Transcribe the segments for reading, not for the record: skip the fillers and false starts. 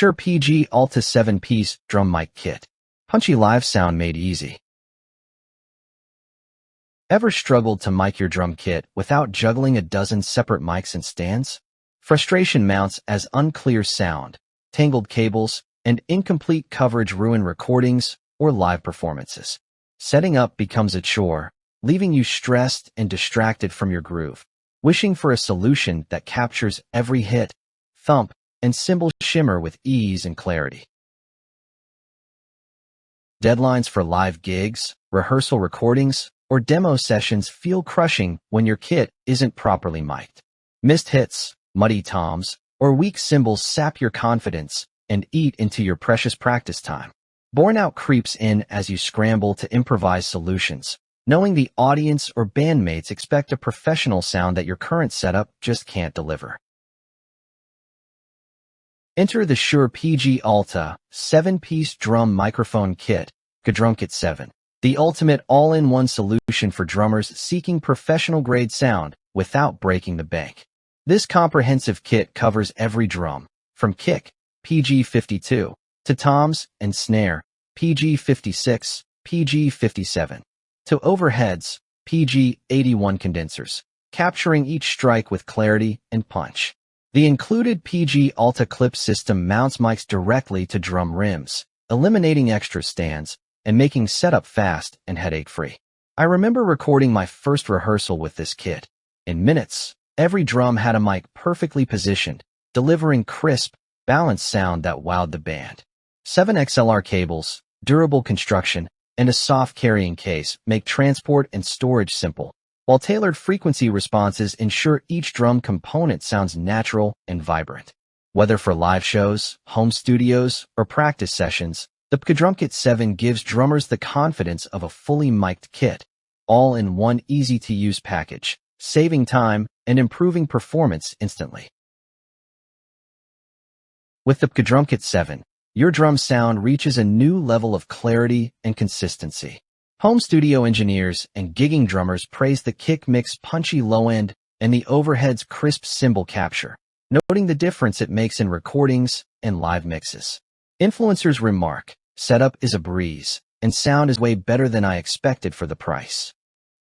Shure PG ALTA 7-piece drum mic kit. Punchy live sound made easy. Ever struggled to mic your drum kit without juggling a dozen separate mics and stands? Frustration mounts as unclear sound, tangled cables, and incomplete coverage ruin recordings or live performances. Setting up becomes a chore, leaving you stressed and distracted from your groove, wishing for a solution that captures every hit, thump, and cymbal shimmer with ease and clarity. Deadlines for live gigs, rehearsal recordings, or demo sessions feel crushing when your kit isn't properly mic'd. Missed hits, muddy toms, or weak cymbals sap your confidence and eat into your precious practice time. Burnout creeps in as you scramble to improvise solutions, knowing the audience or bandmates expect a professional sound that your current setup just can't deliver. Enter the Shure PG ALTA 7-piece drum microphone kit, PGALTA 7, the ultimate all-in-one solution for drummers seeking professional-grade sound without breaking the bank. This comprehensive kit covers every drum, from kick, PG 52, to toms and snare, PG 56, PG 57, to overheads, PG 81 condensers, capturing each strike with clarity and punch. The included PGALTA clip system mounts mics directly to drum rims, eliminating extra stands and making setup fast and headache-free. I remember recording my first rehearsal with this kit. In minutes, every drum had a mic perfectly positioned, delivering crisp, balanced sound that wowed the band. 7 XLR cables, durable construction, and a soft carrying case make transport and storage simple, while tailored frequency responses ensure each drum component sounds natural and vibrant. Whether for live shows, home studios, or practice sessions, the PGALTA 7 gives drummers the confidence of a fully mic'd kit, all in one easy-to-use package, saving time and improving performance instantly. With the PGALTA 7, your drum sound reaches a new level of clarity and consistency. Home studio engineers and gigging drummers praise the kick mix's punchy low end and the overhead's crisp cymbal capture, noting the difference it makes in recordings and live mixes. Influencers remark, "Setup is a breeze, and sound is way better than I expected for the price."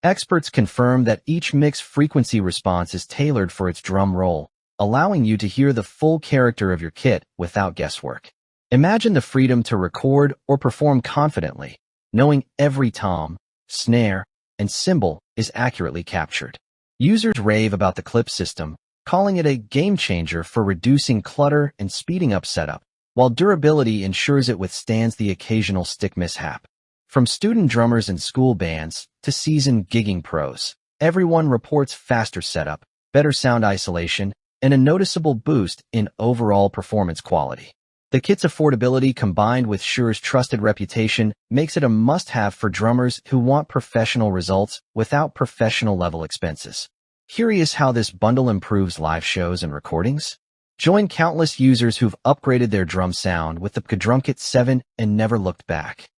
Experts confirm that each mix frequency response is tailored for its drum roll, allowing you to hear the full character of your kit without guesswork. Imagine the freedom to record or perform confidently, knowing every tom, snare, and cymbal is accurately captured. Users rave about the clip system, calling it a game-changer for reducing clutter and speeding up setup, while durability ensures it withstands the occasional stick mishap. From student drummers and school bands to seasoned gigging pros, everyone reports faster setup, better sound isolation, and a noticeable boost in overall performance quality. The kit's affordability combined with Shure's trusted reputation makes it a must-have for drummers who want professional results without professional-level expenses. Curious how this bundle improves live shows and recordings? Join countless users who've upgraded their drum sound with the PGALTA 7 and never looked back.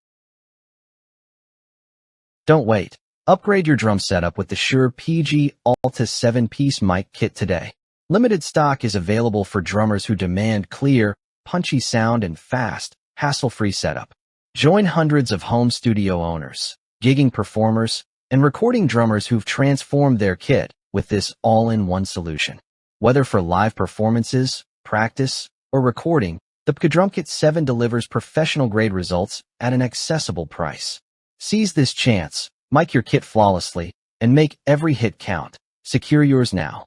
Don't wait. Upgrade your drum setup with the Shure PG ALTA 7-piece mic kit today. Limited stock is available for drummers who demand clear, punchy sound and fast, hassle-free setup. Join hundreds of home studio owners, gigging performers, and recording drummers who've transformed their kit with this all-in-one solution. Whether for live performances, practice, or recording, the PGALTA 7 delivers professional-grade results at an accessible price. Seize this chance, mic your kit flawlessly, and make every hit count. Secure yours now.